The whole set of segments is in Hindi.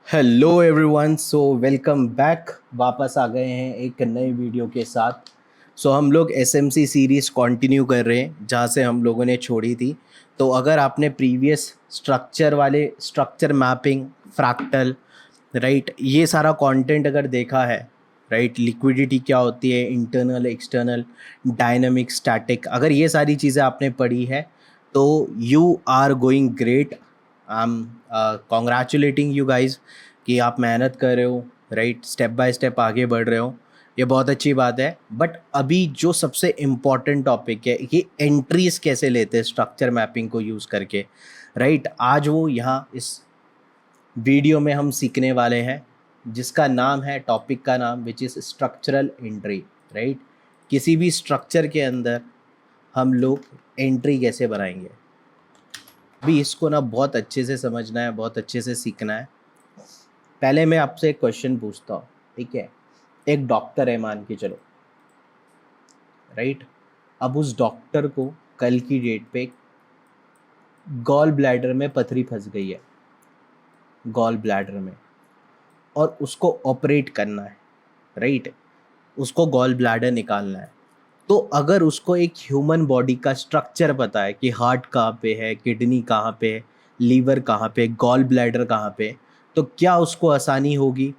Hello everyone, so welcome back. वापस आ गए हैं एक नए वीडियो के साथ। हम लोग एसएमसी सीरीज़ कंटिन्यू कर रहे हैं जहाँ से हम लोगों ने छोड़ी थी। तो अगर आपने previous structure mapping, fractal, right, ये सारा कंटेंट अगर देखा है, राइट, लिक्विडिटी क्या होती है, इंटरनल एक्सटर्नल, डायनामिक स्टैटिक, अगर ये सारी चीज़ें आपने पढ़ी है तो you are going great. I am congratulating you guys कि आप मेहनत कर रहे हो, राइट, स्टेप बाय स्टेप आगे बढ़ रहे हो। ये बहुत अच्छी बात है। बट अभी जो सबसे इम्पॉर्टेंट टॉपिक है, ये एंट्रीज कैसे लेते हैं स्ट्रक्चर मैपिंग को यूज़ करके, राइट, आज वो यहाँ इस वीडियो में हम सीखने वाले हैं, जिसका नाम है, टॉपिक का नाम which is structural entry, right. किसी भी स्ट्रक्चर के अंदर हम लोग एंट्री कैसे बनाएंगे, अभी इसको ना बहुत अच्छे से समझना है, बहुत अच्छे से सीखना है। पहले मैं आपसे एक क्वेश्चन पूछता हूँ, ठीक है। एक डॉक्टर है, मान के चलो, राइट। अब उस डॉक्टर को कल की डेट पे गॉल ब्लैडर में पथरी फंस गई है, गॉल ब्लैडर में, और उसको ऑपरेट करना है, राइट। उसको गॉल ब्लैडर निकालना है। तो अगर उसको एक ह्यूमन बॉडी का स्ट्रक्चर पता है कि हार्ट कहाँ पे है, किडनी कहाँ पे है, लीवर कहाँ पे, गॉल ब्लैडर कहाँ पे, तो क्या उसको आसानी होगी?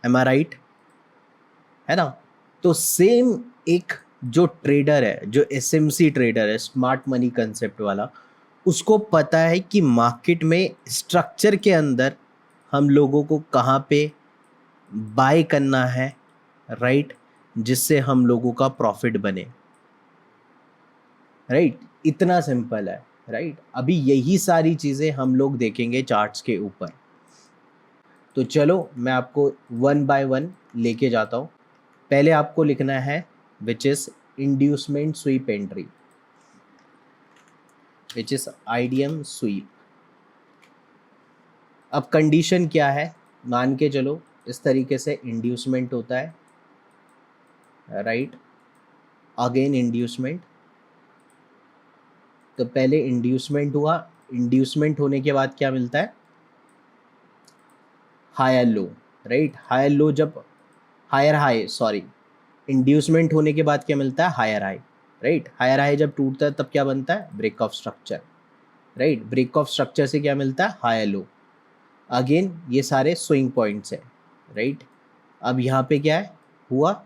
एम आई राइट? है ना? तो सेम एक जो ट्रेडर है, जो एसएमसी ट्रेडर है, स्मार्ट मनी कंसेप्ट वाला, उसको पता है कि मार्केट में स्ट्रक्चर के अंदर हम लोगों को कहाँ पे बाय करना है, राइट, जिससे हम लोगों का प्रॉफिट बने, राइट। इतना सिंपल है, राइट। अभी यही सारी चीज़ें हम लोग देखेंगे चार्ट्स के ऊपर। तो चलो मैं आपको वन बाय वन लेके जाता हूँ। पहले आपको लिखना है which is inducement sweep entry, which is IDM sweep. अब कंडीशन क्या है, मान के चलो इस तरीके से इंड्यूसमेंट होता है, राइट, अगेन इंड्यूसमेंट। तो पहले इंड्यूसमेंट हुआ, इंड्यूसमेंट होने के बाद क्या मिलता है? Higher low, right. Higher low जब हायर हाई, सॉरी, इंड्यूसमेंट होने के बाद क्या मिलता है? Higher high, right. Higher high जब टूटता है तब क्या बनता है? Break of structure, right. Break of structure से क्या मिलता है? हायर लो। अगेन ये सारे स्विंग पॉइंट्स हैं, राइट। अब यहाँ पे क्या है हुआ?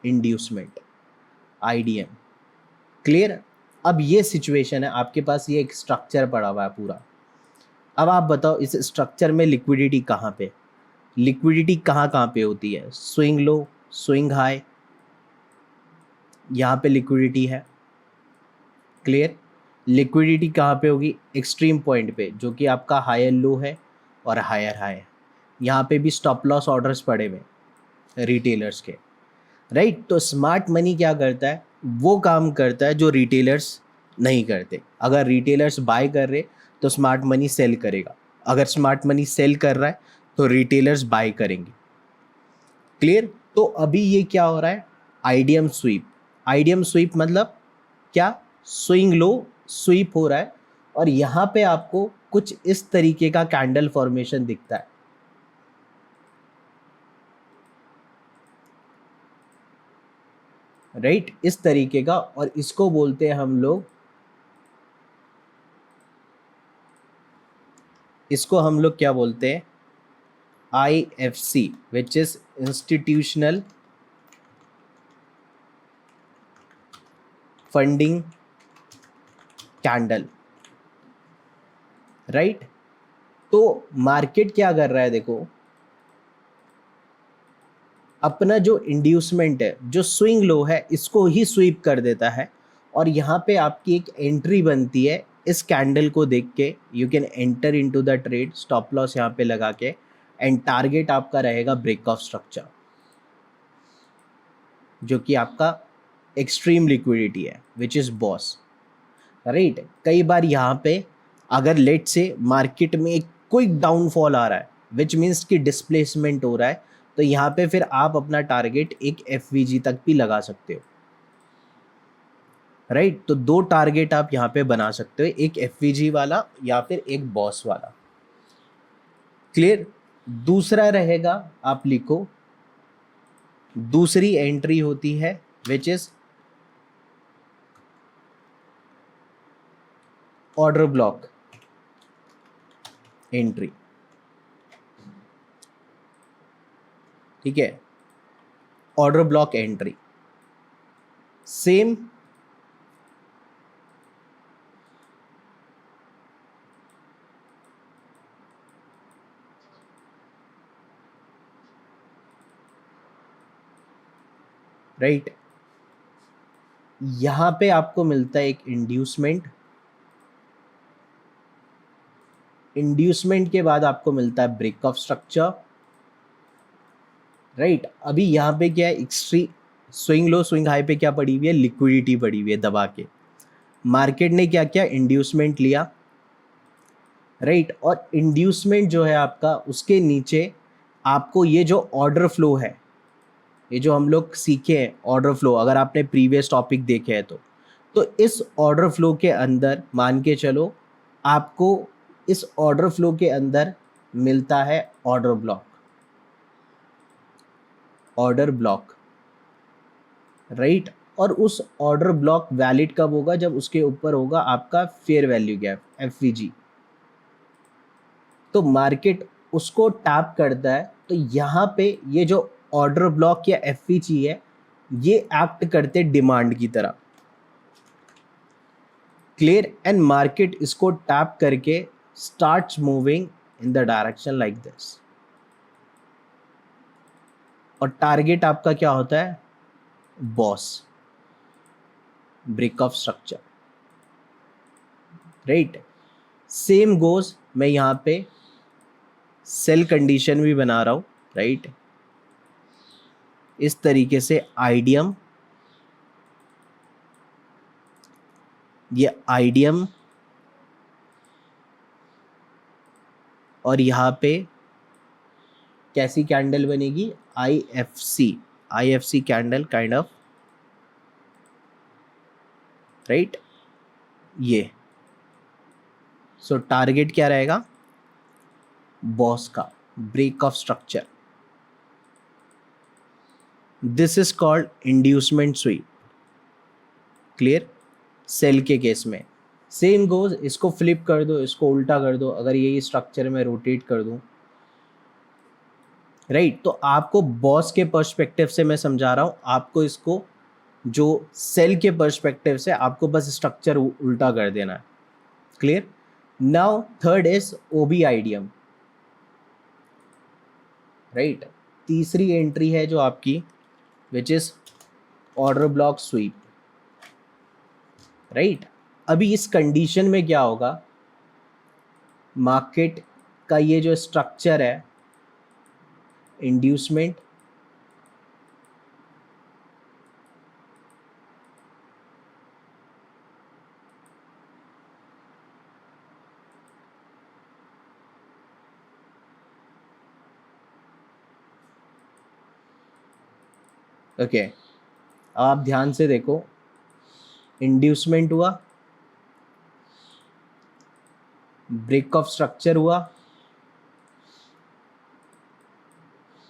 Inducement, IDM. क्लियर? अब ये सिचुएशन है, आपके पास ये एक स्ट्रक्चर पड़ा हुआ है पूरा। अब आप बताओ इस स्ट्रक्चर में लिक्विडिटी कहाँ पे, लिक्विडिटी कहाँ कहाँ पे होती है? स्विंग लो, स्विंग हाई, यहाँ पे लिक्विडिटी है। क्लियर? लिक्विडिटी कहाँ पे होगी? एक्सट्रीम पॉइंट पे, जो कि आपका हायर लो है और हायर हाई है। यहाँ पे भी स्टॉप लॉस ऑर्डर्स पड़े हुए रिटेलर्स के, राइट। तो स्मार्ट मनी क्या करता है? वो काम करता है जो रिटेलर्स नहीं करते। अगर रिटेलर्स बाय कर रहे तो स्मार्ट मनी सेल करेगा, अगर स्मार्ट मनी सेल कर रहा है तो रिटेलर्स बाय करेंगे। क्लियर? तो अभी ये क्या हो रहा है? IDM SVEEP. आईडीएम स्वीप मतलब क्या? स्विंग लो स्वीप हो रहा है, और यहाँ पे आपको कुछ इस तरीके का कैंडल फॉर्मेशन दिखता है, राइट, इस तरीके का। और इसको बोलते हैं हम लोग, इसको हम लोग क्या बोलते हैं? IFC, which is institutional funding candle, right. तो मार्केट क्या कर रहा है? देखो, अपना जो इंड्यूसमेंट है, जो स्विंग लो है, इसको ही स्वीप कर देता है, और यहाँ पे आपकी एक एंट्री बनती है इस कैंडल को देख के। You can enter into the trade, stop loss यहाँ पे लगा के, एंड टारगेट आपका रहेगा ब्रेक ऑफ स्ट्रक्चर, जो कि आपका एक्सट्रीम लिक्विडिटी है, विच इज़ बॉस, राइट। कई बार यहाँ पे अगर लेट से मार्केट में एक क्विक डाउनफॉल आ रहा है, विच मीन्स कि डिस्प्लेसमेंट हो रहा है, तो यहाँ पे फिर आप अपना टारगेट एक एफवीजी तक भी लगा सकते हो, राइट। तो दो टारगेट आप यहाँ पे बना सकते हो, एक एफवीजी वाला या फिर एक बॉस वाला। क्लियर। दूसरा रहेगा, आप लिखो, दूसरी एंट्री होती है which is order block entry. ठीक है, order block entry same right. यहां पे आपको मिलता है एक इंड्यूसमेंट, इंड्यूसमेंट के बाद आपको मिलता है ब्रेक ऑफ स्ट्रक्चर, राइट। अभी यहाँ पे क्या है, एक्सट्री स्विंग लो स्विंग हाई पे क्या पड़ी हुई है, लिक्विडिटी पड़ी हुई है दबा के। मार्केट ने क्या किया, इंड्यूसमेंट लिया, राइट। और इंड्यूसमेंट जो है आपका, उसके नीचे आपको ये जो ऑर्डर फ्लो है, ये जो हम लोग सीखे हैं ऑर्डर फ्लो, अगर आपने प्रीवियस टॉपिक देखे हैं तो इस ऑर्डर फ्लो के अंदर मान के चलो आपको इस ऑर्डर फ्लो के अंदर मिलता है order block, order block, right. और उस ऑर्डर ब्लॉक वैलिड कब होगा, जब उसके ऊपर होगा आपका फेयर वैल्यू गैप एफवीजी। तो मार्केट उसको टैप करता है, तो यहाँ पे ये जो ऑर्डर ब्लॉक या एफवीजी है, ये एक्ट करते डिमांड की तरह, क्लियर। एंड मार्केट इसको टैप करके starts moving in the direction like this. और टारगेट आपका क्या होता है, BOS, break of structure, right. Same goes, मैं यहां पे सेल कंडीशन भी बना रहा हूं, राइट। इस तरीके से आईडियम, ये आईडियम, और यहां पे कैसी कैंडल बनेगी, IFC, IFC candle kind of, right. ये सो टारगेट क्या रहेगा, बॉस का break of structure. This is called inducement sweep, clear. Sell के केस में सेम गोज, इसको फ्लिप कर दो, इसको उल्टा कर दो, अगर यही स्ट्रक्चर में रोटेट कर दूं, राइट। तो आपको बॉस के पर्सपेक्टिव से मैं समझा रहा हूं, आपको इसको जो सेल के पर्सपेक्टिव से आपको बस स्ट्रक्चर उल्टा कर देना है, clear. Now third is OB idiom, right. तीसरी एंट्री है जो आपकी which is order block sweep, right. अभी इस कंडीशन में क्या होगा, मार्केट का ये जो स्ट्रक्चर है, इंड्यूसमेंट, ओके। आप ध्यान से देखो, इंड्यूसमेंट हुआ, ब्रेक ऑफ स्ट्रक्चर हुआ,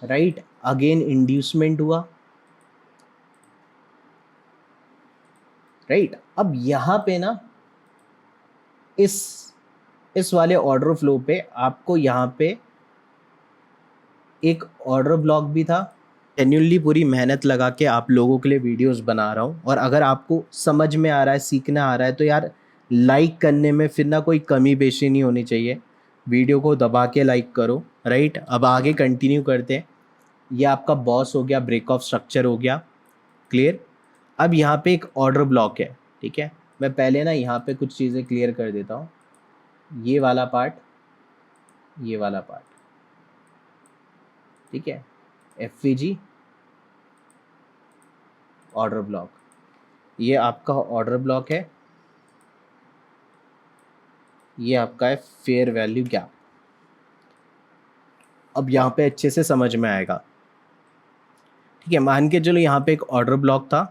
राइट, अगेन इंड्यूसमेंट हुआ, राइट। अब यहां पे ना इस वाले ऑर्डर फ्लो पे आपको यहां पे एक ऑर्डर ब्लॉक भी था। जेन्युइनली पूरी मेहनत लगा के आप लोगों के लिए वीडियोस बना रहा हूँ, और अगर आपको समझ में आ रहा है, सीखना आ रहा है, तो यार लाइक करने में फिर ना कोई कमी पेशी नहीं होनी चाहिए। वीडियो को दबा के लाइक करो, राइट। अब आगे कंटिन्यू करते हैं। ये आपका बॉस हो गया, ब्रेक ऑफ स्ट्रक्चर हो गया, क्लियर। अब यहाँ पे एक ऑर्डर ब्लॉक है, ठीक है। मैं पहले ना यहाँ पे कुछ चीज़ें क्लियर कर देता हूँ, ये वाला पार्ट, ये वाला पार्ट, ठीक है। एफवीजी ऑर्डर ब्लॉक, ये आपका ऑर्डर ब्लॉक है, ये आपका है फेयर वैल्यू गैप। अब यहाँ पे अच्छे से समझ में आएगा, ठीक है। मान के चलो यहाँ पे एक ऑर्डर ब्लॉक था,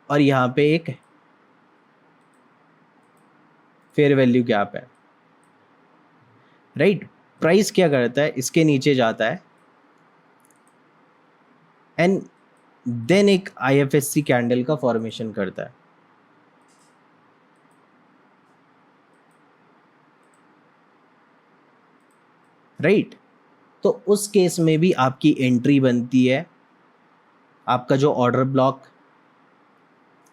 और यहाँ पे एक फेयर वैल्यू गैप है, राइट। प्राइस क्या करता है, इसके नीचे जाता है एंड देन एक IFSC कैंडल का फॉर्मेशन करता है, राइट। तो उस केस में भी आपकी एंट्री बनती है, आपका जो ऑर्डर ब्लॉक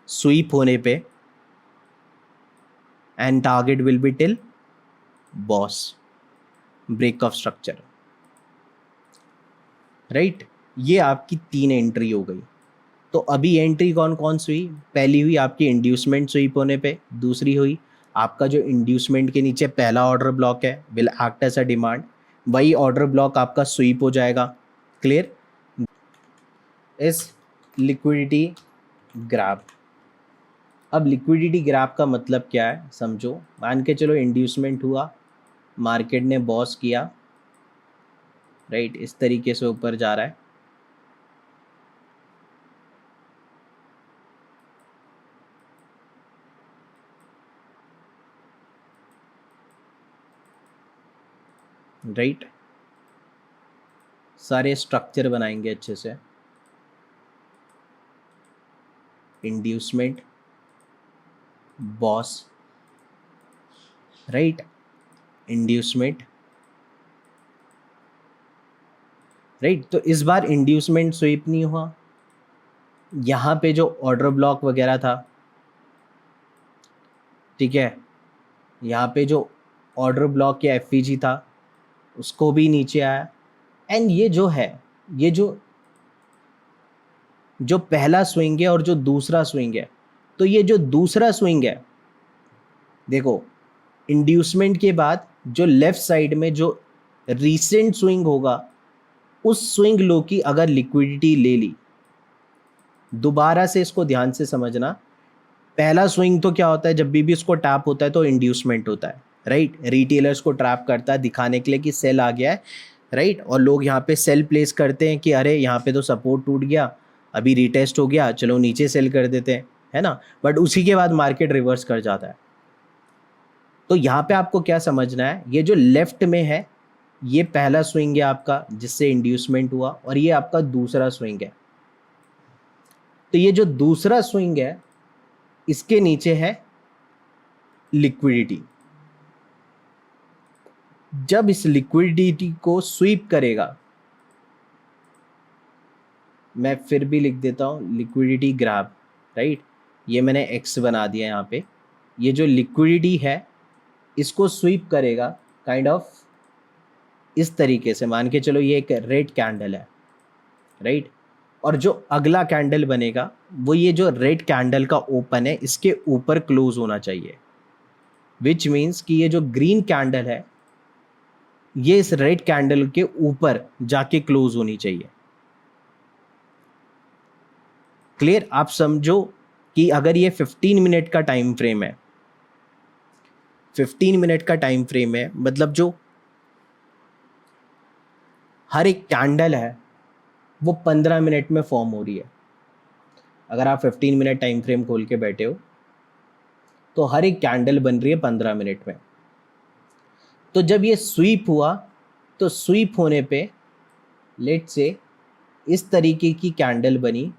स्वीप होने पे, and target will be till BOS break of structure, right. ये आपकी 3 एंट्री हो गई। तो अभी एंट्री कौन कौन सी हुई, पहली हुई आपकी इंड्यूसमेंट स्वीप होने पे, दूसरी हुई आपका जो इंड्यूसमेंट के नीचे पहला ऑर्डर ब्लॉक है will act as a demand, वही ऑर्डर ब्लॉक आपका स्वीप हो जाएगा, क्लियर। इस लिक्विडिटी ग्रैब। अब लिक्विडिटी ग्रैब का मतलब क्या है समझो, मान के चलो इंड्यूसमेंट हुआ, मार्केट ने बॉस किया, राइट, इस तरीके से ऊपर जा रहा है, राइट। सारे स्ट्रक्चर बनाएंगे अच्छे से, inducement, boss, right, inducement, right. तो इस बार इंड्यूसमेंट स्वीप नहीं हुआ, यहाँ पे जो ऑर्डर ब्लॉक वगैरह था, ठीक है, यहाँ पे जो ऑर्डर ब्लॉक या FEG था उसको भी नीचे आया, एंड ये जो है, ये जो जो पहला स्विंग है और जो दूसरा स्विंग है, तो ये जो दूसरा स्विंग है, देखो इंड्यूसमेंट के बाद जो लेफ्ट साइड में जो रीसेंट स्विंग होगा, उस स्विंग लो की अगर लिक्विडिटी ले ली, दोबारा से इसको ध्यान से समझना, पहला स्विंग तो क्या होता है, जब भी इसको टैप होता है तो इंड्यूसमेंट होता है, राइट। रिटेलर्स को ट्रैप करता है दिखाने के लिए कि सेल आ गया है, राइट, और लोग यहाँ पे सेल प्लेस करते हैं कि अरे यहाँ पे तो सपोर्ट टूट गया, अभी रीटेस्ट हो गया, चलो नीचे सेल कर देते हैं, है ना। बट उसी के बाद मार्केट रिवर्स कर जाता है। तो यहाँ पे आपको क्या समझना है, ये जो लेफ्ट में है ये पहला स्विंग है आपका जिससे इंड्यूसमेंट हुआ, और ये आपका दूसरा स्विंग है। तो ये जो दूसरा स्विंग है इसके नीचे है लिक्विडिटी। जब इस लिक्विडिटी को स्वीप करेगा, मैं फिर भी लिख देता हूं लिक्विडिटी ग्रैब, राइट, ये मैंने एक्स बना दिया यहाँ पे। ये जो लिक्विडिटी है इसको स्वीप करेगा काइंड ऑफ इस तरीके से, मान के चलो ये एक रेड कैंडल है, राइट, और जो अगला कैंडल बनेगा वो ये जो रेड कैंडल का ओपन है इसके ऊपर क्लोज होना चाहिए, विच मीन्स कि ये जो ग्रीन कैंडल है ये इस रेड कैंडल के ऊपर जाके क्लोज होनी चाहिए, क्लियर। आप समझो कि अगर ये 15 मिनट का टाइम फ्रेम है, 15 मिनट का टाइम फ्रेम है, मतलब जो हर एक कैंडल है वो 15 मिनट में फॉर्म हो रही है। अगर आप 15 मिनट टाइम फ्रेम खोल के बैठे हो तो हर एक कैंडल बन रही है 15 मिनट में। तो जब ये स्वीप हुआ तो स्वीप होने पे लेट से इस तरीके की कैंडल बनी,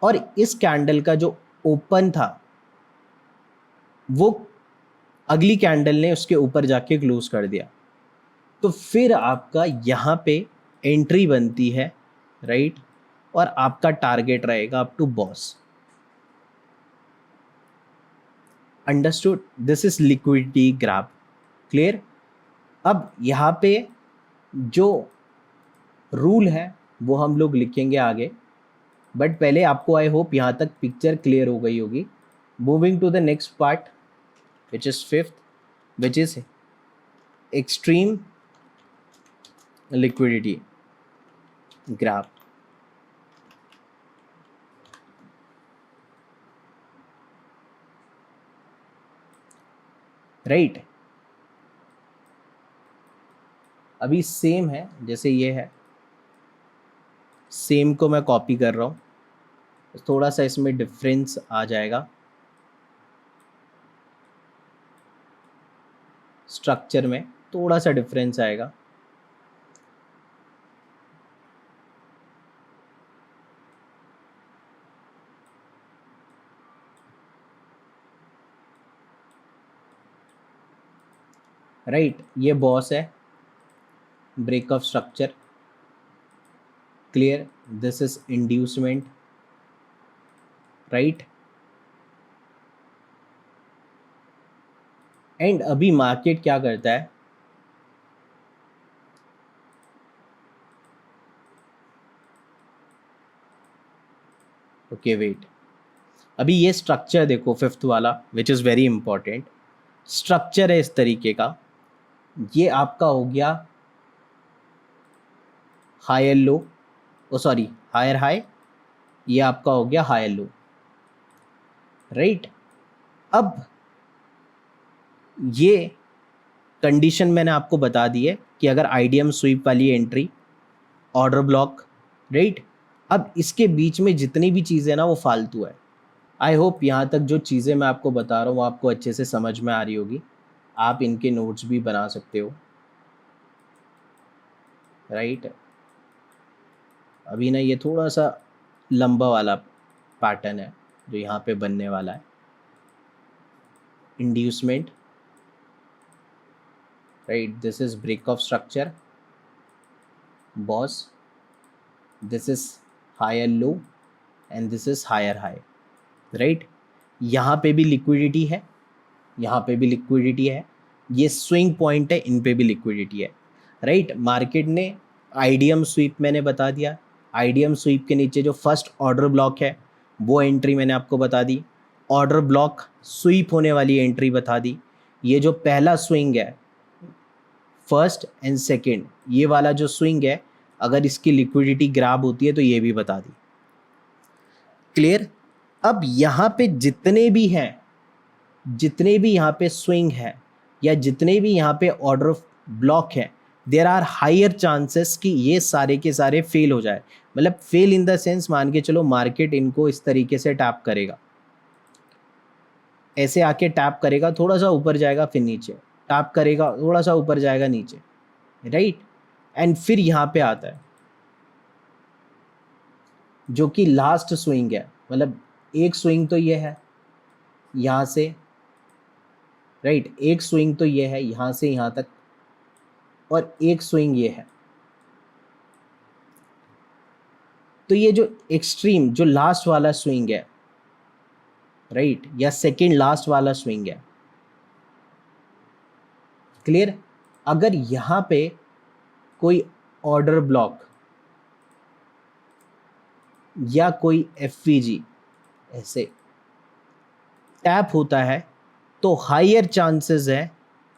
और इस कैंडल का जो ओपन था वो अगली कैंडल ने उसके ऊपर जाके क्लोज कर दिया। तो फिर आपका यहाँ पे एंट्री बनती है, राइट, और आपका टारगेट रहेगा up to BOS. Understood, this is liquidity grab, clear. अब यहाँ पे जो रूल है वो हम लोग लिखेंगे आगे, बट पहले आपको आई होप यहाँ तक पिक्चर क्लियर हो गई होगी। Moving to the next part which is fifth, which is extreme liquidity grab. Right, अभी सेम है जैसे ये है, सेम को मैं कॉपी कर रहा हूँ, थोड़ा सा इसमें डिफरेंस आ जाएगा स्ट्रक्चर में। थोड़ा सा डिफरेंस आएगा। राइट, ये बॉस है, break of structure, clear, this is inducement, right. And अभी मार्केट क्या करता है, ओके वेट, अभी ये स्ट्रक्चर देखो फिफ्थ वाला, which is very important structure है इस तरीके का। ये आपका हो गया हायर लो, ओ सॉरी हायर हाई, ये आपका हो गया हायर लो, राइट। अब ये कंडीशन मैंने आपको बता दी है कि अगर आईडीएम स्वीप वाली एंट्री, ऑर्डर ब्लॉक, राइट। अब इसके बीच में जितनी भी चीज़ें ना वो फालतू है। आई होप यहाँ तक जो चीज़ें मैं आपको बता रहा हूँ वो आपको अच्छे से समझ में आ रही होगी, आप इनके नोट्स भी बना सकते हो, राइट। अभी ना ये थोड़ा सा लंबा वाला पैटर्न है जो यहाँ पे बनने वाला है, inducement, right, this is break of structure, BOS, this is higher low and this is higher high, right. यहाँ पे भी लिक्विडिटी है, यहाँ पे भी लिक्विडिटी है, ये स्विंग पॉइंट है, इन पे भी लिक्विडिटी है, राइट। मार्केट ने आईडीएम स्वीप मैंने बता दिया, आईडीएम स्वीप के नीचे जो फर्स्ट ऑर्डर ब्लॉक है वो एंट्री मैंने आपको बता दी, ऑर्डर ब्लॉक स्वीप होने वाली एंट्री बता दी। ये जो पहला स्विंग है फर्स्ट एंड सेकेंड, ये वाला जो स्विंग है अगर इसकी लिक्विडिटी ग्रैब होती है तो ये भी बता दी, क्लियर। अब यहाँ पे जितने भी हैं, जितने भी यहाँ पे स्विंग है या जितने भी यहाँ पे ऑर्डर ब्लॉक है, देर आर हायर चांसेस कि ये सारे के सारे फेल हो जाए। मतलब फेल इन द सेंस, मान के चलो मार्केट इनको इस तरीके से टैप करेगा, ऐसे आके टैप करेगा, थोड़ा सा ऊपर जाएगा फिर नीचे, टैप करेगा थोड़ा सा ऊपर जाएगा नीचे, राइट। एंड फिर यहाँ पे आता है जो कि लास्ट स्विंग है, मतलब एक स्विंग तो ये है यहाँ से, राइट, एक स्विंग तो ये है यहाँ से यहाँ तक, और एक स्विंग ये है। तो ये जो एक्सट्रीम जो लास्ट वाला स्विंग है, राइट, या सेकेंड लास्ट वाला स्विंग है, क्लियर। अगर यहाँ पे कोई ऑर्डर ब्लॉक या कोई एफवीजी ऐसे टैप होता है तो हायर चांसेस है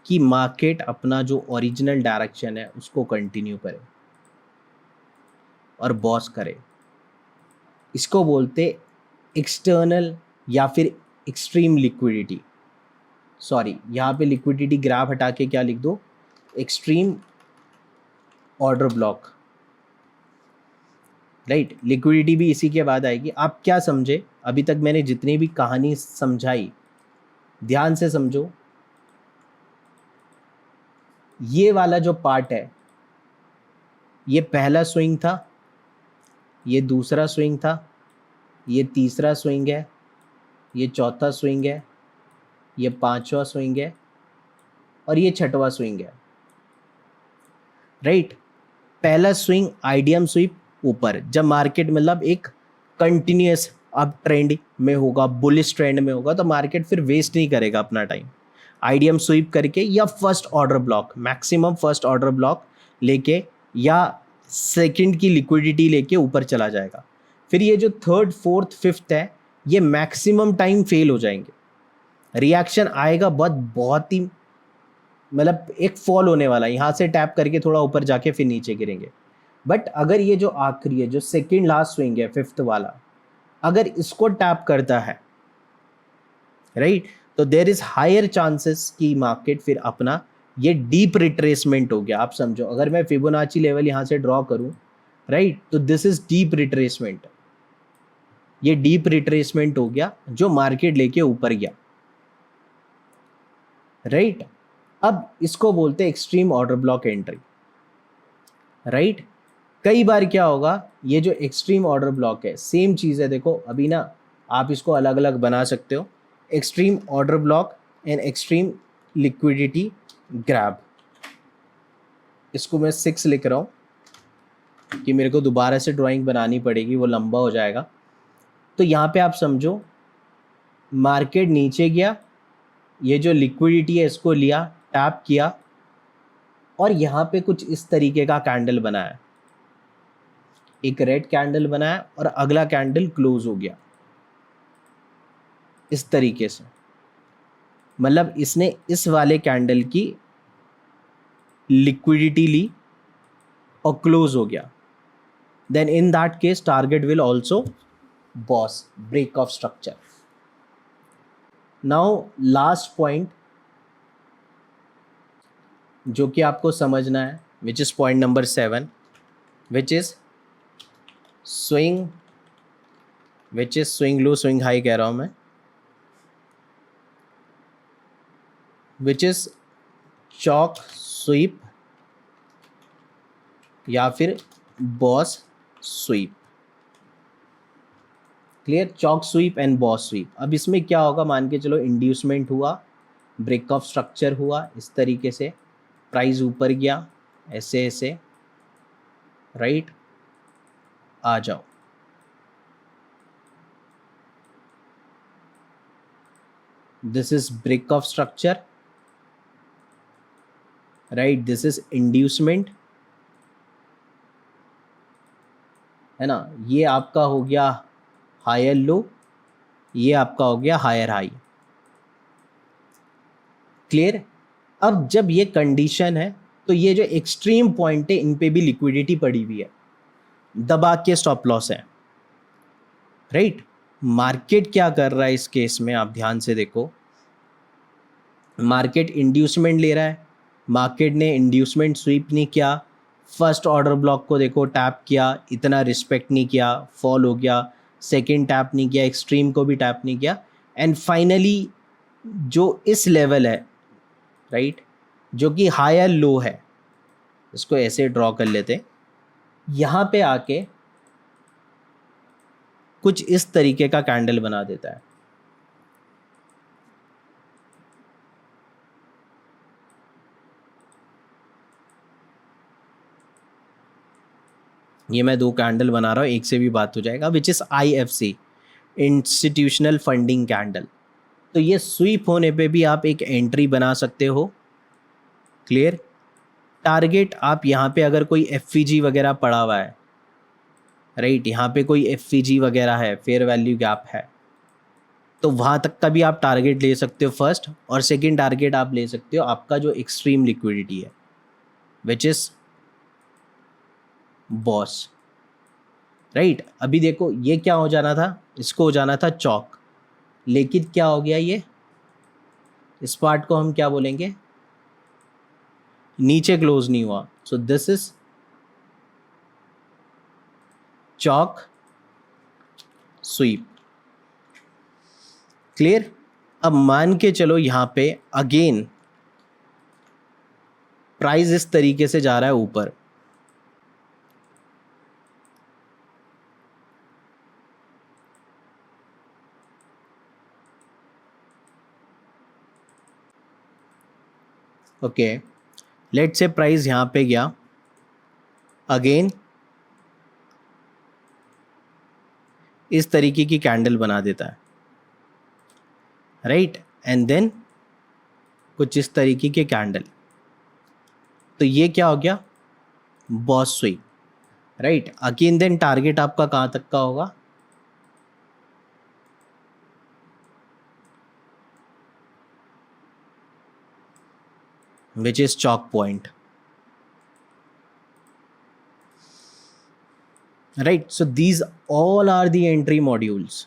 कि मार्केट अपना जो ओरिजिनल डायरेक्शन है उसको कंटिन्यू करे और बॉस करे। इसको बोलते एक्सटर्नल या फिर एक्सट्रीम लिक्विडिटी, सॉरी यहाँ पे लिक्विडिटी ग्राफ हटा के क्या लिख दो, extreme order block, right. Liquidity भी इसी के बाद आएगी। आप क्या समझे, अभी तक मैंने जितनी भी कहानी समझाई ध्यान से समझो। ये वाला जो पार्ट है, ये पहला स्विंग था, ये दूसरा स्विंग था, ये तीसरा स्विंग है, ये चौथा स्विंग है, ये पांचवा स्विंग है और ये छठवां स्विंग है, राइट। पहला स्विंग आईडीएम स्वीप ऊपर, जब मार्केट मतलब एक कंटिन्यूअस अप ट्रेंड में होगा, बुलिश ट्रेंड में होगा, तो मार्केट फिर वेस्ट नहीं करेगा अपना टाइम, आईडीएम स्वीप करके या first order block, maximum first order block लेके या सेकंड की लिक्विडिटी लेके ऊपर चला जाएगा। फिर ये जो थर्ड फोर्थ फिफ्थ है ये मैक्सिमम टाइम फेल हो जाएंगे, रिएक्शन आएगा बहुत ही, मतलब एक फॉल होने वाला है, यहाँ से टैप करके थोड़ा ऊपर जाके फिर नीचे गिरेंगे। बट अगर ये जो आखिरी है जो सेकेंड लास्ट स्विंग है फिफ्थ वाला, अगर इसको टैप करता है, राइट, तो देर इज हायर चांसेस कि मार्केट फिर अपना ये डीप रिट्रेसमेंट हो गया। आप समझो अगर मैं फिबोनाची लेवल यहाँ से ड्रॉ करूँ, राइट, तो दिस इज डीप रिट्रेसमेंट, ये डीप रिट्रेसमेंट हो गया जो मार्केट लेके ऊपर गया, राइट। अब इसको बोलते हैं extreme order block entry, right. कई बार क्या होगा, ये जो एक्सट्रीम ऑर्डर ब्लॉक है सेम चीज़ है, देखो अभी ना आप इसको अलग अलग बना सकते हो, extreme order block and extreme liquidity grab. इसको मैं 6 लिख रहा हूँ कि मेरे को दोबारा से ड्राइंग बनानी पड़ेगी, वो लंबा हो जाएगा। तो यहाँ पे आप समझो, मार्केट नीचे गया, ये जो लिक्विडिटी है इसको लिया, टैप किया, और यहाँ पे कुछ इस तरीके का कैंडल बनाया, एक रेड कैंडल बनाया और अगला कैंडल क्लोज हो गया इस तरीके से। मतलब इसने इस वाले कैंडल की लिक्विडिटी ली और क्लोज हो गया, then in that case target will also BOS break of structure. Now last point जो कि आपको समझना है, which is point number 7, which is swing, which is swing low swing high कह रहा हूं मैं, विच इज चॉक स्वीप या फिर BOS sweep. Clear, CHoCH sweep and BOS sweep. अब इसमें क्या होगा, मान के चलो इंड्यूसमेंट हुआ, ब्रेक ऑफ स्ट्रक्चर हुआ, इस तरीके से प्राइस ऊपर गया ऐसे ऐसे, राइट, आ जाओ, this is break of structure, right, this is inducement, है ना। ये आपका हो गया हायर लो, ये आपका हो गया हायर हाई। क्लियर। अब जब ये कंडीशन है तो ये जो एक्सट्रीम पॉइंट है इन पे भी लिक्विडिटी पड़ी हुई है, दबा के स्टॉप लॉस है, राइट। मार्केट क्या कर रहा है इस केस में, आप ध्यान से देखो, मार्केट इंड्यूसमेंट ले रहा है, मार्केट ने इंड्यूसमेंट स्वीप नहीं किया, फर्स्ट ऑर्डर ब्लॉक को देखो टैप किया, इतना रिस्पेक्ट नहीं किया, फॉल हो गया, सेकंड टैप नहीं किया, एक्सट्रीम को भी टैप नहीं किया, एंड फाइनली जो इस लेवल है, राइट, जो कि हायर लो है, इसको ऐसे ड्रॉ कर लेते, यहाँ पे आके कुछ इस तरीके का कैंडल बना देता है। ये मैं 2 कैंडल बना रहा हूँ, एक से भी बात हो जाएगा, which is IFC, institutional funding candle. तो ये स्वीप होने पे भी आप एक एंट्री बना सकते हो। क्लियर। टारगेट आप यहाँ पे अगर कोई FVG वगैरह पड़ा हुआ है, राइट, यहाँ पे कोई FVG वगैरह है, फेयर वैल्यू गैप है, तो वहाँ तक का भी आप टारगेट ले सकते हो फर्स्ट, और सेकंड टारगेट आप ले सकते हो आपका जो एक्सट्रीम लिक्विडिटी है, विच इज़ बॉस, राइट। अभी देखो ये क्या हो जाना था, इसको हो जाना था चौक, लेकिन क्या हो गया, ये इस पार्ट को हम क्या बोलेंगे, नीचे क्लोज नहीं हुआ, so this is CHoCH sweep. Clear. अब मान के चलो यहां पे अगेन प्राइस इस तरीके से जा रहा है ऊपर, ओके, लेट से प्राइस यहां पे गया, अगेन इस तरीके की कैंडल बना देता है, राइट, एंड देन कुछ इस तरीके के कैंडल, तो ये क्या हो गया, BOS sweep, right. Again then target आपका कहां तक का होगा, which is chalk point, right? So these all are the entry modules.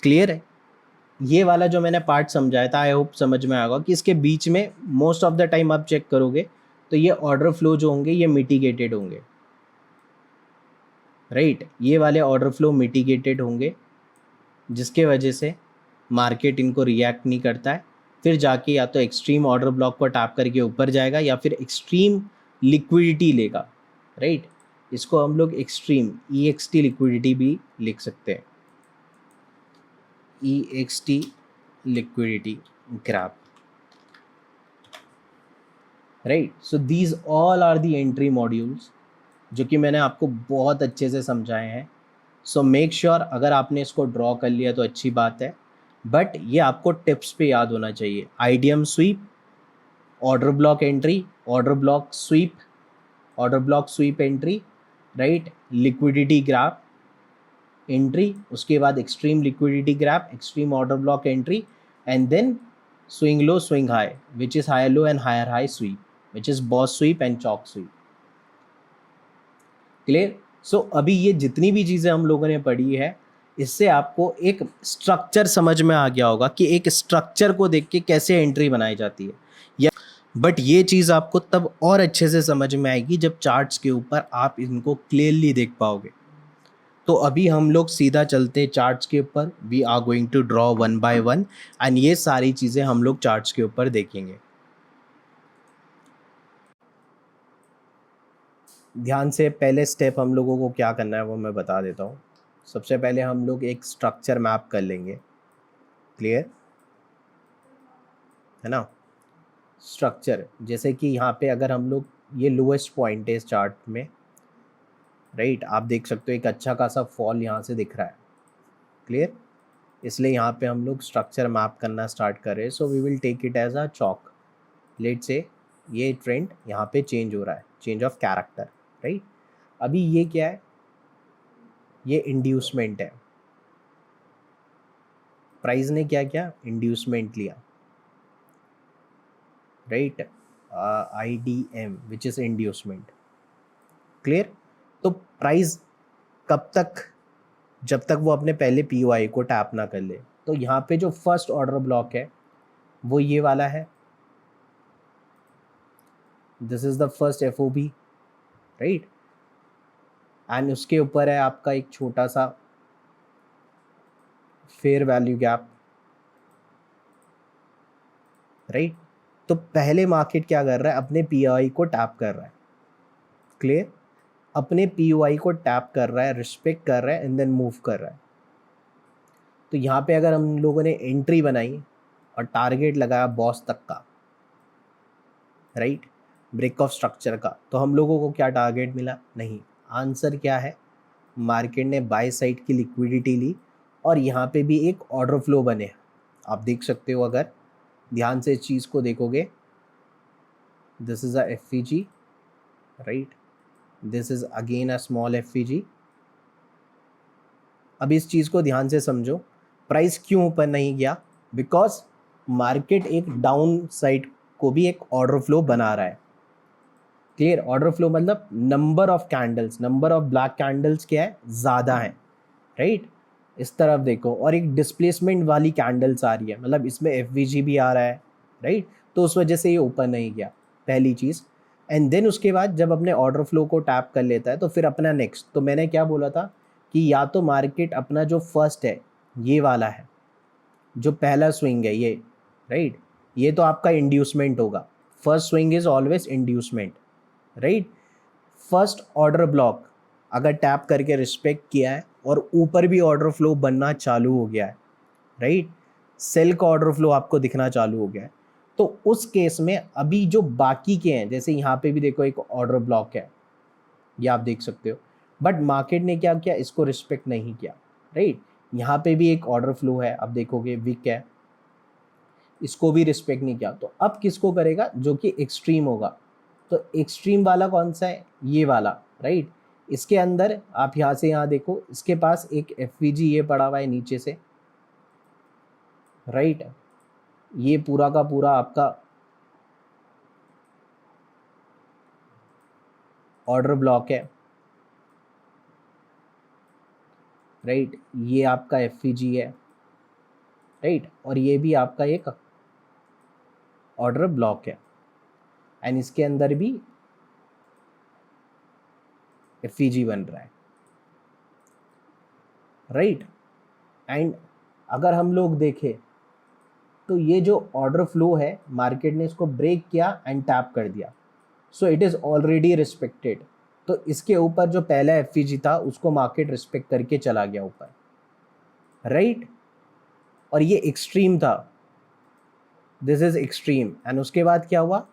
Clear है। ये वाला जो मैंने पार्ट समझाया था, आई होप समझ में आएगा कि इसके बीच में मोस्ट ऑफ द टाइम आप चेक करोगे तो ये ऑर्डर फ्लो जो होंगे ये मिटिगेटेड होंगे, राइट, ये वाले ऑर्डर फ्लो मिटिगेटेड होंगे, जिसके वजह से मार्केट इनको रिएक्ट नहीं करता है, फिर जाके या तो एक्सट्रीम ऑर्डर ब्लॉक को टैप करके ऊपर जाएगा या फिर एक्सट्रीम लिक्विडिटी लेगा, राइट। इसको हम लोग एक्सट्रीम EXT लिक्विडिटी भी लिख सकते हैं, EXT liquidity grab, right. So these all are the entry modules जो कि मैंने आपको बहुत अच्छे से समझाए हैं। सो मेक श्योर अगर आपने इसको ड्रॉ कर लिया तो अच्छी बात है, बट ये आपको टिप्स पे याद होना चाहिए। IDM sweep, order block entry, order block sweep, order block sweep entry, right, liquidity grab entry, उसके बाद extreme liquidity grab, extreme order block entry, and then swing low swing high, which is higher low and higher high sweep, which is boss sweep and chalk sweep. Clear. So अभी ये जितनी भी चीज़ें हम लोगों ने पढ़ी है, इससे आपको एक स्ट्रक्चर समझ में आ गया होगा कि एक स्ट्रक्चर को देख के कैसे एंट्री बनाई जाती है। या बट ये चीज़ आपको तब और अच्छे से समझ में आएगी जब चार्ट्स के ऊपर आप इनको क्लियरली देख पाओगे। तो अभी हम लोग सीधा चलते चार्ट्स के ऊपर। We are going to draw one by one and ये सारी चीज़ें हम लोग चार्ट्स के ऊपर देखेंगे। ध्यान से पहले स्टेप हम लोगों को क्या करना है वो मैं बता देता हूँ। सबसे पहले हम लोग एक स्ट्रक्चर मैप कर लेंगे, क्लियर है ना। स्ट्रक्चर जैसे कि यहाँ पे अगर हम लोग, ये लोएस्ट पॉइंट है इस चार्ट में, राइट, आप देख सकते हो एक अच्छा खासा फॉल यहाँ से दिख रहा है, क्लियर। इसलिए यहाँ पे हम लोग स्ट्रक्चर मैप करना स्टार्ट कर रहे हैं। So we will take it as a CHoCH. लेट से ये ट्रेंड यहाँ पे चेंज हो रहा है, चेंज ऑफ कैरेक्टर, राइट। अभी ये क्या है, ये इंड्यूसमेंट है। प्राइस ने क्या किया, इंड्यूसमेंट लिया, right, IDM which is inducement, clear. तो प्राइस कब तक, जब तक वो अपने पहले POI को टैप ना कर ले। तो यहाँ पे जो फर्स्ट ऑर्डर ब्लॉक है वो ये वाला है, this is the first FOB, right, and उसके ऊपर है आपका एक छोटा सा फेयर वैल्यू गैप, राइट। तो पहले मार्केट क्या कर रहा है, अपने POI को टैप कर रहा है, क्लियर, अपने POI को टैप कर रहा है, रिस्पेक्ट कर रहा है एंड देन मूव कर रहा है। तो यहाँ पे अगर हम लोगों ने एंट्री बनाई और टारगेट लगाया बॉस तक का, राइट, ब्रेक ऑफ स्ट्रक्चर का, तो हम लोगों को क्या टारगेट मिला, नहीं। आंसर क्या है, मार्केट ने बाय साइड की लिक्विडिटी ली और यहाँ पे भी एक ऑर्डर फ्लो बने। आप देख सकते हो अगर ध्यान से इस चीज़ को देखोगे, this is a FVG, right, this is again a small FVG। अब इस चीज़ को ध्यान से समझो, प्राइस क्यों ऊपर नहीं गया, बिकॉज मार्केट एक डाउन साइड को भी एक ऑर्डर फ्लो बना रहा है, क्लियर। ऑर्डर फ्लो मतलब number of candles, number of black candles क्या है, ज़्यादा है, राइट। इस तरफ देखो, और एक डिस्प्लेसमेंट वाली कैंडल्स आ रही है, मतलब इसमें FVG भी आ रहा है, राइट। तो उस वजह से ये ऊपर नहीं गया, पहली चीज़। एंड देन उसके बाद जब अपने ऑर्डर फ्लो को टैप कर लेता है तो फिर अपना नेक्स्ट, तो मैंने क्या बोला था कि या तो मार्केट अपना जो फर्स्ट है ये वाला है, जो पहला स्विंग है ये, राइट, ये तो आपका इंड्यूसमेंट होगा। First swing is always inducement, right. First order block अगर टैप करके रिस्पेक्ट किया है और ऊपर भी ऑर्डर फ्लो बनना चालू हो गया है, राइट, सेल का ऑर्डर फ्लो आपको दिखना चालू हो गया है, तो उस केस में अभी जो बाकी के हैं, जैसे यहाँ पे भी देखो एक ऑर्डर ब्लॉक है, ये आप देख सकते हो, बट मार्केट ने क्या किया, इसको रिस्पेक्ट नहीं किया, राइट। यहाँ पे भी एक ऑर्डर फ्लो है, आप देखोगे विक है, इसको भी रिस्पेक्ट नहीं किया। तो अब किसको करेगा, जो कि एक्सट्रीम होगा। तो एक्सट्रीम वाला कौन सा है, ये वाला, राइट। इसके अंदर आप यहाँ से यहाँ देखो, इसके पास एक FVG ये पड़ा हुआ है नीचे से, राइट। ये पूरा का पूरा आपका ऑर्डर ब्लॉक है, राइट। ये आपका FVG है, राइट, और ये भी आपका एक ऑर्डर ब्लॉक है, एंड इसके अंदर भी FVG बन रहा है, राइट। एंड अगर हम लोग देखें तो ये जो ऑर्डर फ्लो है मार्केट ने इसको ब्रेक किया एंड टैप कर दिया, so it is already respected. तो इसके ऊपर जो पहला एफ था उसको मार्केट रिस्पेक्ट करके चला गया ऊपर, राइट। और ये एक्सट्रीम था, दिस इज एक्सट्रीम। एंड उसके बाद क्या हुआ,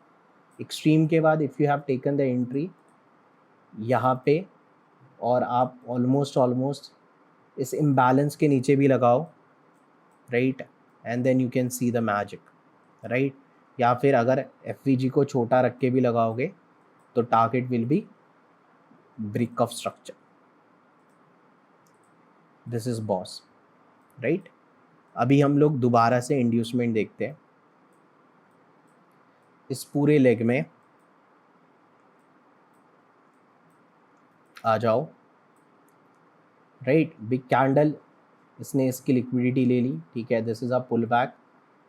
एक्सट्रीम के बाद if you have taken the entry यहाँ पे और आप ऑलमोस्ट इस इम्बैलेंस के नीचे भी लगाओ, right, and then you can see the magic, right. या फिर अगर एफ को छोटा रख के भी लगाओगे तो target will B brick of structure, this is boss, right. अभी हम लोग दोबारा से इंड्यूसमेंट देखते हैं इस पूरे लेग में। आ जाओ, राइट, बिग कैंडल, इसने इसकी लिक्विडिटी ले ली, ठीक है, this is a pull back.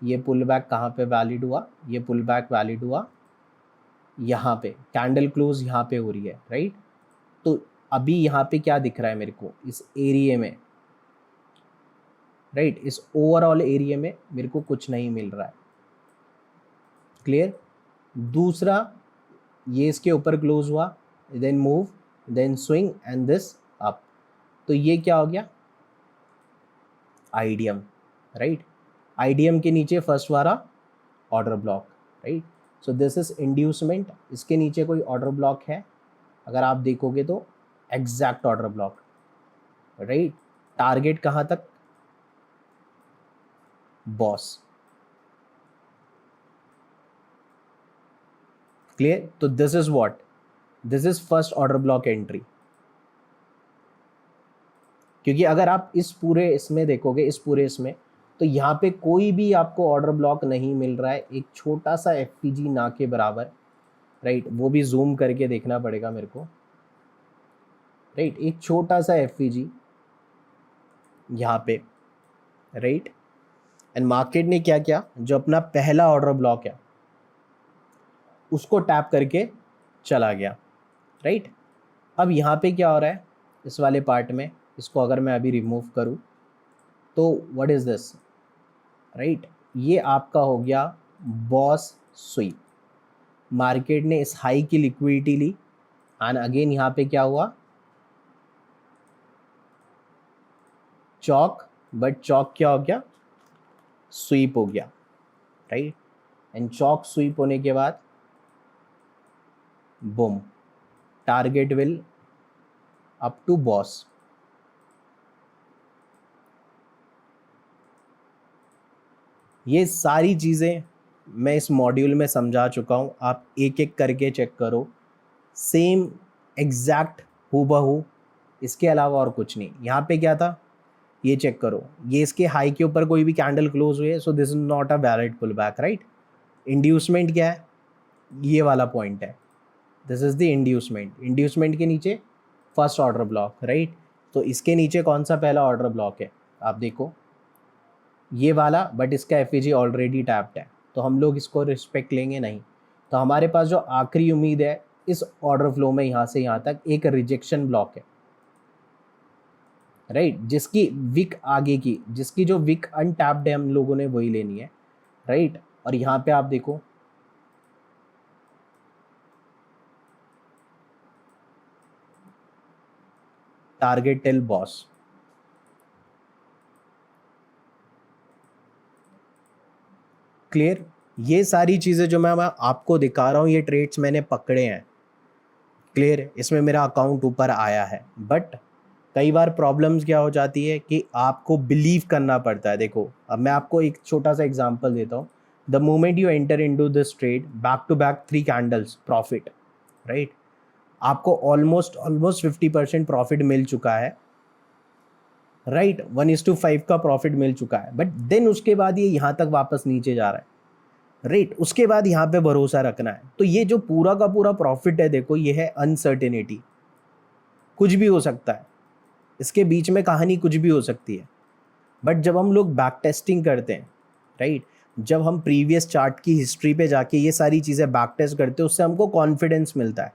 ये पुल बैक कहाँ पे वैलिड हुआ, ये पुल बैक वैलिड हुआ यहाँ पे, कैंडल क्लोज यहाँ पे हो रही है, राइट। तो अभी यहाँ पे क्या दिख रहा है मेरे को इस एरिया में, राइट, इस ओवरऑल एरिया में मेरे को कुछ नहीं मिल रहा है, क्लियर। दूसरा, ये इसके ऊपर क्लोज हुआ, then move, then swing and this up, तो ये क्या हो गया, आईडीएम, राइट। आईडीएम के नीचे फर्स्ट वाला order block, right. So this is inducement, इसके नीचे कोई ऑर्डर ब्लॉक है अगर आप देखोगे तो exact order block, right. Target कहाँ तक, बॉस, क्लियर। तो this is what, this is first order block entry. क्योंकि अगर आप इस पूरे इसमें देखोगे, इस पूरे इसमें, तो यहाँ पे कोई भी आपको ऑर्डर ब्लॉक नहीं मिल रहा है, एक छोटा सा एफपीजी ना के बराबर, राइट, वो भी जूम करके देखना पड़ेगा मेरे को, राइट, एक छोटा सा एफपीजी यहाँ पे, राइट। एंड मार्केट ने क्या किया, जो अपना पहला ऑर्डर ब्लॉक है उसको टैप करके चला गया, राइट। अब यहाँ पे क्या हो रहा है इस वाले पार्ट में, इसको अगर मैं अभी रिमूव करूँ तो व्हाट इज दिस, राइट, ये आपका हो गया बॉस स्वीप। मार्केट ने इस हाई की लिक्विडिटी ली एंड अगेन यहाँ पे क्या हुआ, चौक, बट चौक क्या हो गया, स्वीप हो गया, राइट। एंड चौक स्वीप होने के बाद boom, target will up to boss. ये सारी चीज़ें मैं इस मॉड्यूल में समझा चुका हूँ, आप एक एक करके चेक करो, सेम एग्जैक्ट हूबहू, इसके अलावा और कुछ नहीं। यहाँ पे क्या था ये चेक करो, ये इसके हाई के ऊपर कोई भी कैंडल क्लोज हुई है, so this is not a valid pull back, right. Inducement क्या है, ये वाला पॉइंट है, this is the inducement. Inducement के नीचे फर्स्ट ऑर्डर ब्लॉक, राइट। तो इसके नीचे कौन सा पहला ऑर्डर ब्लॉक है, आप देखो ये वाला, बट इसका एफईजी ऑलरेडी टैप्ड है, तो हम लोग इसको रिस्पेक्ट लेंगे नहीं। तो हमारे पास जो आखिरी उम्मीद है इस ऑर्डर फ्लो में यहाँ से यहाँ तक एक रिजेक्शन ब्लॉक है, राइट, जिसकी विक आगे की, जिसकी जो विक अनटैप्ड है हम लोगों ने वही लेनी है, राइट। और यहाँ पे आप देखो टारगेट टिल बॉस, क्लियर। ये सारी चीज़ें जो मैं आपको दिखा रहा हूँ, ये ट्रेड्स मैंने पकड़े हैं, क्लियर, इसमें मेरा अकाउंट ऊपर आया है। बट कई बार प्रॉब्लम्स क्या हो जाती है कि आपको बिलीव करना पड़ता है। देखो अब मैं आपको एक छोटा सा एग्जांपल देता हूँ, the moment you enter into this trade, back to back 3 candles profit, right, आपको ऑलमोस्ट 50% प्रॉफिट मिल चुका है, राइट, 1:5 का प्रॉफिट मिल चुका है। बट देन उसके बाद ये यहाँ तक वापस नीचे जा रहा है, राइट, उसके बाद यहाँ पे भरोसा रखना है। तो ये जो पूरा का पूरा प्रॉफिट है, देखो ये है अनसर्टेनिटी, कुछ भी हो सकता है, इसके बीच में कहानी कुछ भी हो सकती है। बट जब हम लोग बैक टेस्टिंग करते हैं, राइट, जब हम प्रीवियस चार्ट की हिस्ट्री पे जाके ये सारी चीज़ें बैक टेस्ट करते हैं, उससे हमको कॉन्फिडेंस मिलता है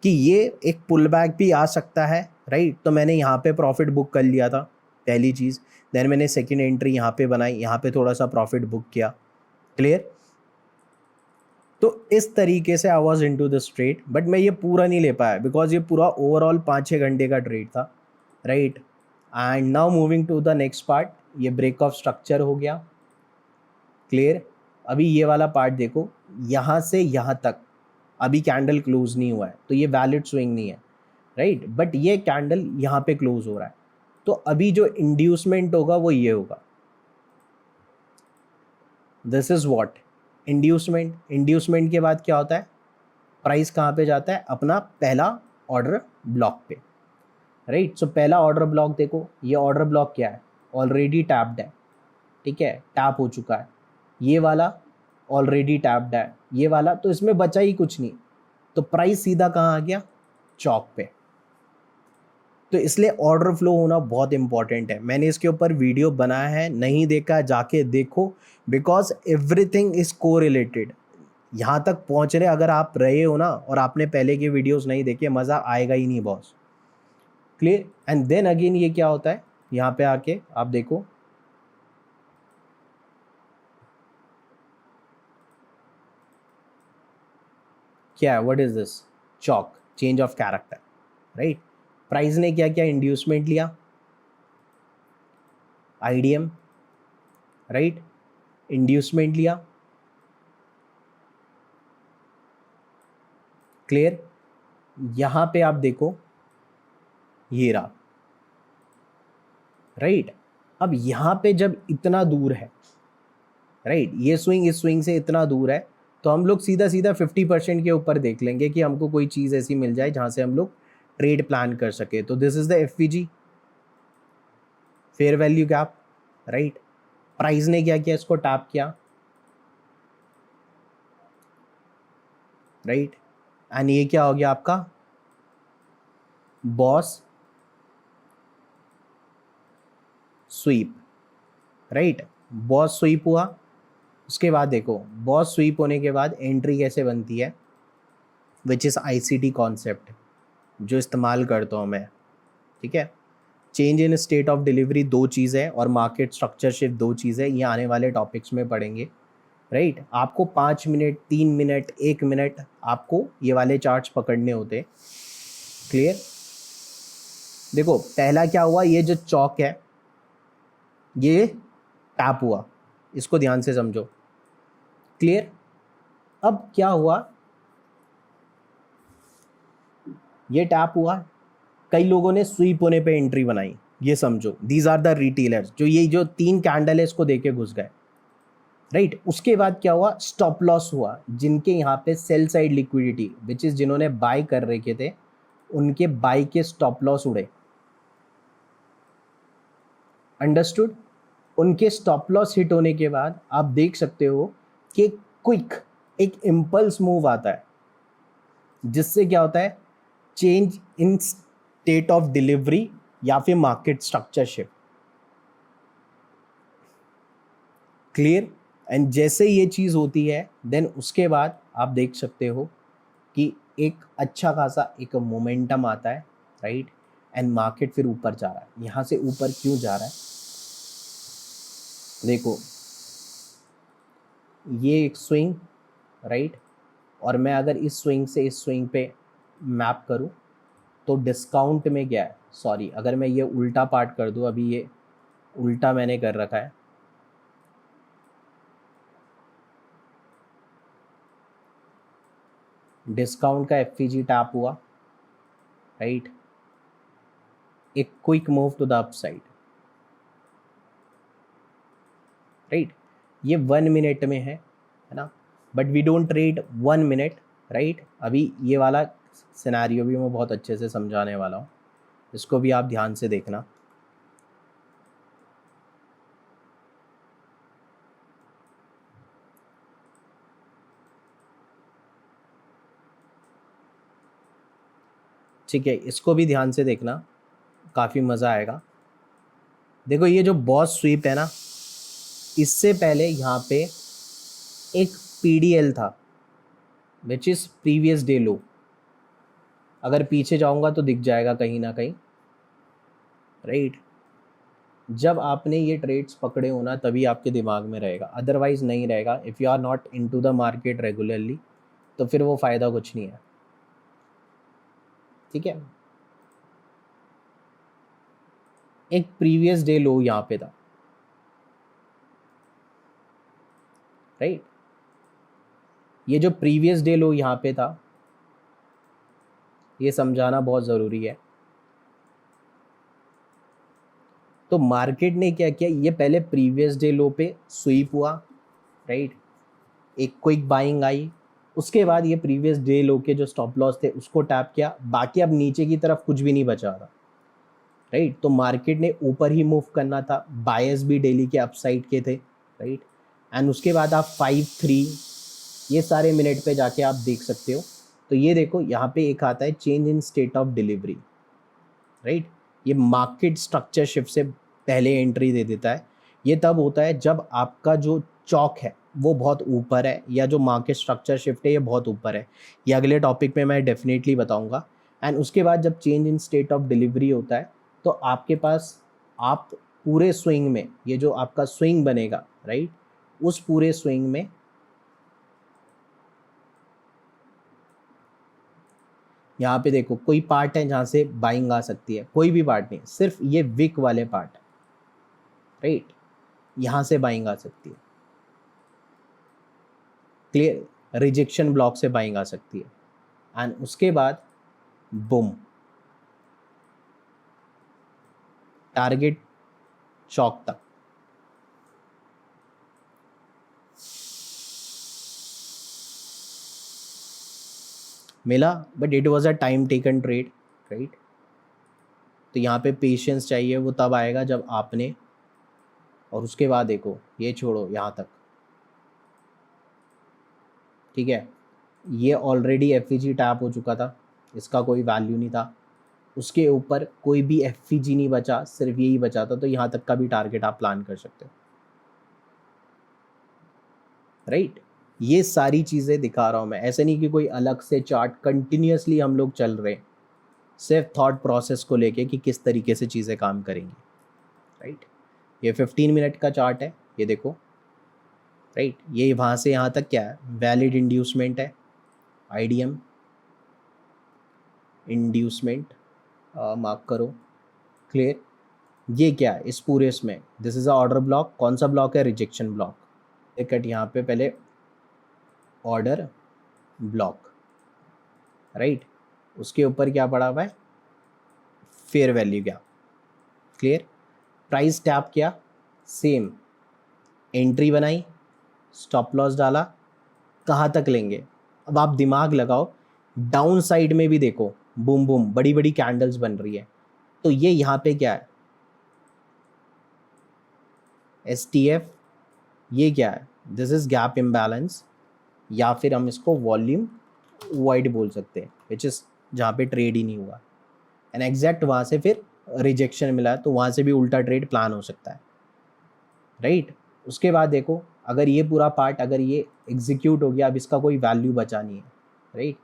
कि ये एक पुल बैक भी आ सकता है, राइट। तो मैंने यहाँ पे प्रॉफिट बुक कर लिया था, पहली चीज़। देन मैंने सेकेंड एंट्री यहाँ पे बनाई, यहाँ पे थोड़ा सा प्रॉफिट बुक किया, क्लियर? तो इस तरीके से I was into this trade, but मैं ये पूरा नहीं ले पाया बिकॉज ये पूरा ओवरऑल 5-6 घंटे का ट्रेड था, right? And now moving to the next part, ये ब्रेक ऑफ स्ट्रक्चर हो गया, क्लियर? अभी ये वाला पार्ट देखो, यहाँ से यहाँ तक अभी कैंडल क्लोज नहीं हुआ है, तो ये वैलिड स्विंग नहीं है, राइट? बट ये कैंडल यहाँ पे क्लोज हो रहा है, तो अभी जो इंड्यूसमेंट होगा वो ये होगा, this is what inducement. Inducement के बाद क्या होता है, प्राइस कहाँ पे जाता है, अपना पहला ऑर्डर ब्लॉक पे, राइट? सो पहला ऑर्डर ब्लॉक देखो, ये ऑर्डर ब्लॉक क्या है, ऑलरेडी टैप्ड है, ठीक है, टैप हो चुका है, ये वाला ऑलरेडी टैप्ड है, ये वाला, तो इसमें बचा ही कुछ नहीं, तो प्राइस सीधा कहाँ आ गया, चौक पे। तो इसलिए ऑर्डर फ्लो होना बहुत इंपॉर्टेंट है। मैंने इसके ऊपर वीडियो बनाया है, नहीं देखा जाके देखो, बिकॉज एवरीथिंग इज को रिलेटेड। यहाँ तक पहुँचने अगर आप रहे हो ना और आपने पहले के वीडियोस नहीं देखे, मज़ा आएगा ही नहीं boss, clear? And then again ये क्या होता है, यहाँ पे आके आप देखो, क्या है, what is this, chalk, change of character, right? Price ने क्या किया, इंड्यूसमेंट लिया, आईडीएम, राइट? इंड्यूसमेंट लिया, क्लियर? यहाँ पे आप देखो, ये रहा, राइट? अब यहाँ पे जब इतना दूर है, राइट, ये स्विंग इस स्विंग से इतना दूर है, तो हम लोग सीधा सीधा 50% के ऊपर देख लेंगे कि हमको कोई चीज़ ऐसी मिल जाए जहाँ से हम लोग ट्रेड प्लान कर सके। तो this is the FVG, fair value gap, right? Price ने क्या किया, इसको टैप किया, राइट? एंड ये क्या हो गया आपका, boss sweep, right? Boss sweep हुआ, उसके बाद देखो बॉस स्वीप होने के बाद एंट्री कैसे बनती है, विच इज़ आईसीटी कॉन्सेप्ट जो इस्तेमाल करता हूँ मैं, ठीक है? Change in state of delivery दो चीज़ है और मार्केट स्ट्रक्चर शिफ्ट दो चीज़ है, ये आने वाले टॉपिक्स में पढ़ेंगे, राइट? आपको 5 मिनट, 3 मिनट, 1 मिनट आपको ये वाले चार्ट्स पकड़ने होते, क्लियर? देखो पहला क्या हुआ, ये जो चौक है ये टैप हुआ, इसको ध्यान से समझो, क्लियर? अब क्या हुआ, ये टैप हुआ, कई लोगों ने स्वीप होने पे एंट्री बनाई, ये समझो, दीज आर द रिटेलर्स जो ये जो 3 कैंडल है इसको देके घुस गए, राइट? उसके बाद क्या हुआ, स्टॉप लॉस हुआ, जिनके यहाँ पे sell side liquidity which is जिन्होंने बाय कर रखे थे, उनके बाय के स्टॉप लॉस उड़े, अंडरस्टूड? उनके स्टॉप लॉस हिट होने के बाद आप देख सकते हो कि क्विक एक इम्पल्स मूव आता है, जिससे क्या होता है, change in state of delivery या फिर market structure shift, clear? And जैसे ये चीज़ होती है देन उसके बाद आप देख सकते हो कि एक अच्छा खासा एक मोमेंटम आता है, राइट? एंड मार्केट फिर ऊपर जा रहा है। यहाँ से ऊपर क्यों जा रहा है, देखो ये एक स्विंग, राइट? और मैं अगर इस स्विंग से इस स्विंग पे मैप करूँ तो डिस्काउंट में क्या है, सॉरी अगर मैं ये उल्टा पार्ट कर दूँ, अभी ये उल्टा मैंने कर रखा है, डिस्काउंट का एफईजी टैप हुआ, राइट? एक quick move to the upside, right? ये 1 मिनट में है ना? But we don't trade 1 minute, right? अभी ये वाला सिनेरियो भी मैं बहुत अच्छे से समझाने वाला हूँ, इसको भी आप ध्यान से देखना, ठीक है? इसको भी ध्यान से देखना, काफ़ी मज़ा आएगा। देखो ये जो बॉस स्वीप है ना, इससे पहले यहाँ पे एक पीडीएल था विच इज़ प्रीवियस डे लो, अगर पीछे जाऊँगा तो दिख जाएगा कहीं ना कहीं, राइट? जब आपने ये ट्रेड्स पकड़े हो ना तभी आपके दिमाग में रहेगा, अदरवाइज नहीं रहेगा। If you are not into the market regularly तो फिर वो फ़ायदा कुछ नहीं है, ठीक है। एक प्रीवियस डे लो यहाँ पे था, राइट। ये जो प्रीवियस डे लो यहाँ पे था, ये समझाना बहुत ज़रूरी है। तो मार्केट ने क्या किया, ये पहले प्रीवियस डे लो पे स्वीप हुआ, राइट, एक क्विक बाइंग आई, उसके बाद ये प्रीवियस डे लो के जो स्टॉप लॉस थे उसको टैप किया, बाकी अब नीचे की तरफ कुछ भी नहीं बचा रहा, राइट। तो मार्केट ने ऊपर ही मूव करना था, बायर्स भी डेली के अपसाइड के थे, राइट। एंड उसके बाद आप 5-3 ये सारे मिनट पे जाके आप देख सकते हो। तो ये देखो यहाँ पे एक आता है change in state of delivery, right. ये मार्केट स्ट्रक्चर शिफ्ट से पहले एंट्री दे देता है। ये तब होता है जब आपका जो चौक है वो बहुत ऊपर है, या जो मार्केट स्ट्रक्चर शिफ्ट है ये बहुत ऊपर है। ये अगले टॉपिक में मैं डेफिनेटली बताऊंगा। एंड उसके बाद जब change in state of delivery होता है तो आपके पास, आप पूरे स्विंग में, ये जो आपका स्विंग बनेगा, राइट, उस पूरे स्विंग में यहाँ पे देखो कोई पार्ट है जहाँ से बाइंग आ सकती है, कोई भी पार्ट नहीं, सिर्फ ये विक वाले पार्ट, राइट, यहाँ से बाइंग आ सकती है, क्लियर। रिजेक्शन ब्लॉक से बाइंग आ सकती है एंड उसके बाद बुम, टारगेट चौक तक। मिला, but it was a time taken trade, right. तो यहाँ पे पेशेंस चाहिए, वो तब आएगा जब आपने, और उसके बाद देखो ये छोड़ो यहाँ तक, ठीक है, ये ऑलरेडी एफ टैप हो चुका था, इसका कोई वैल्यू नहीं था, उसके ऊपर कोई भी एफ नहीं बचा, सिर्फ यही बचा था। तो यहाँ तक का भी टारगेट आप प्लान कर सकते हो, राइट। ये सारी चीज़ें दिखा रहा हूँ मैं, ऐसे नहीं कि कोई अलग से चार्ट कंटिन्यूअसली हम लोग चल रहे हैं, सिर्फ थॉट प्रोसेस को लेके कि किस तरीके से चीज़ें काम करेंगी, राइट। ये 15 मिनट का चार्ट है, ये देखो, राइट। ये वहाँ से यहाँ तक क्या है, वैलिड इंड्यूसमेंट है, आईडीएम इंड्यूसमेंट, मार्क करो, क्लियर। ये क्या है इस पूरे इसमें, this is a order block, कौन सा ब्लॉक है, रिजेक्शन ब्लॉक। एक कट यहाँ पे पहले ऑर्डर ब्लॉक, राइट, उसके ऊपर क्या पड़ा हुआ है, fair value gap, clear. Price tap किया, सेम एंट्री बनाई, स्टॉप लॉस डाला, कहाँ तक लेंगे। अब आप दिमाग लगाओ, डाउन साइड में भी देखो, बूम बूम बड़ी बड़ी कैंडल्स बन रही है, तो ये यहाँ पे क्या है, STF, ये क्या है, दिस इज गैप इम्बैलेंस, या फिर हम इसको वॉल्यूम वाइड बोल सकते हैं, विच इज जहाँ पे ट्रेड ही नहीं हुआ, एंड एग्जैक्ट वहाँ से फिर रिजेक्शन मिला, तो वहाँ से भी उल्टा ट्रेड प्लान हो सकता है, राइट। उसके बाद देखो, अगर ये पूरा पार्ट, अगर ये एग्जीक्यूट हो गया, अब इसका कोई वैल्यू बचा नहीं है, राइट।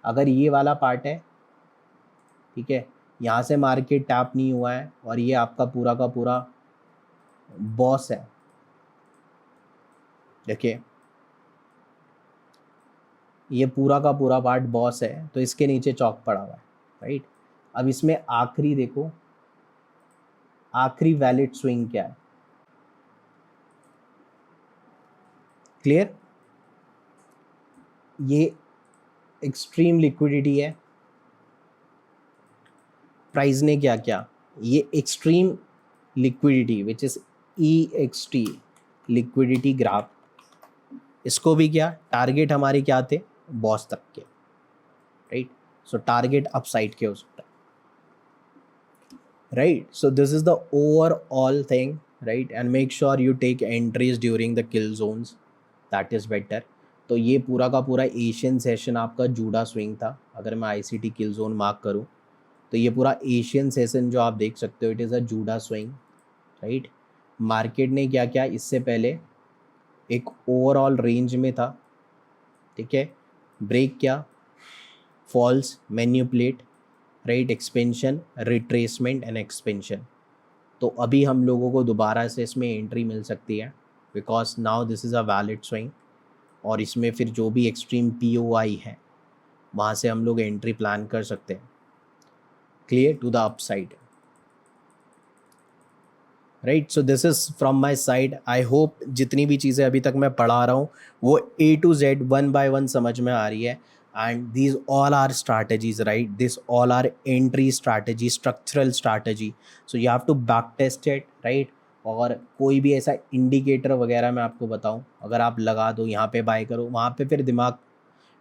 अगर ये वाला पार्ट है, ठीक है, यहाँ से मार्केट टैप नहीं हुआ है और ये आपका पूरा का पूरा बॉस है, देखिए ये पूरा का पूरा पार्ट बॉस है, तो इसके नीचे चौक पड़ा हुआ है, राइट। अब इसमें आखिरी देखो, आखिरी वैलिड स्विंग क्या है, क्लियर। ये एक्सट्रीम लिक्विडिटी है, प्राइस ने क्या किया, ये extreme liquidity which is EXT, liquidity graph, इसको भी क्या, टारगेट हमारे क्या थे, बॉस तक के, राइट। सो टारगेट अपसाइड के हो सकता है, right. So this is the overall thing, right, and make sure you take entries during the kill zones, that is better. तो ये पूरा का पूरा एशियन सेशन आपका जूडा स्विंग था, अगर मैं ICT किल जोन मार्क करूँ तो ये पूरा एशियन सेशन जो आप देख सकते हो, it is a Judas swing, right. Market ने क्या किया, इससे पहले एक ओवरऑल रेंज में था, ठीक है, ब्रेक किया, false, manipulate, right, expansion, retracement and expansion. तो अभी हम लोगों को दोबारा से इसमें एंट्री मिल सकती है, because now this is a valid swing, और इसमें फिर जो भी एक्सट्रीम POI है वहाँ से हम लोग एंट्री प्लान कर सकते हैं, clear to the upside, right. So this is from my side. I hope जितनी भी चीज़ें अभी तक मैं पढ़ा रहा हूँ वो A to Z 1 by 1 समझ में आ रही है, and these all are strategies, right, this all are entry strategy, structural strategy, so you have to back test it, right. और कोई भी ऐसा इंडिकेटर वगैरह मैं आपको बताऊँ, अगर आप लगा दो यहाँ पे बाय करो, वहाँ पे फिर दिमाग,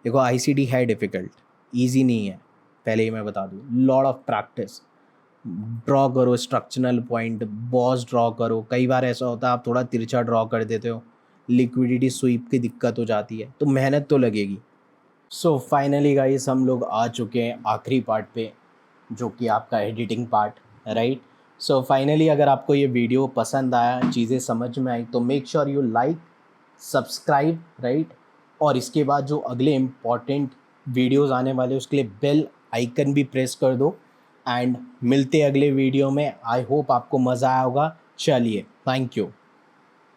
देखो ICD है डिफ़िकल्ट, ईजी नहीं है, पहले ही मैं बता दूँ, लॉट ऑफ प्रैक्टिस, ड्रॉ करो स्ट्रक्चरल पॉइंट, बॉस ड्रॉ करो, कई बार ऐसा होता है आप थोड़ा तिरछा ड्रॉ कर देते हो, लिक्विडिटी स्वीप की दिक्कत हो जाती है, तो मेहनत तो लगेगी। सो फाइनली गाइस हम लोग आ चुके हैं आखिरी पार्ट पे, जो कि आपका editing part, right. So finally अगर आपको ये वीडियो पसंद आया, चीज़ें समझ में आई, तो make sure you like, subscribe, right. और इसके बाद जो अगले इम्पॉर्टेंट वीडियोज़ आने वाले उसके लिए बेल आइकन भी प्रेस कर दो, एंड मिलते अगले वीडियो में। आई होप आपको मज़ा आया होगा। चलिए, थैंक यू।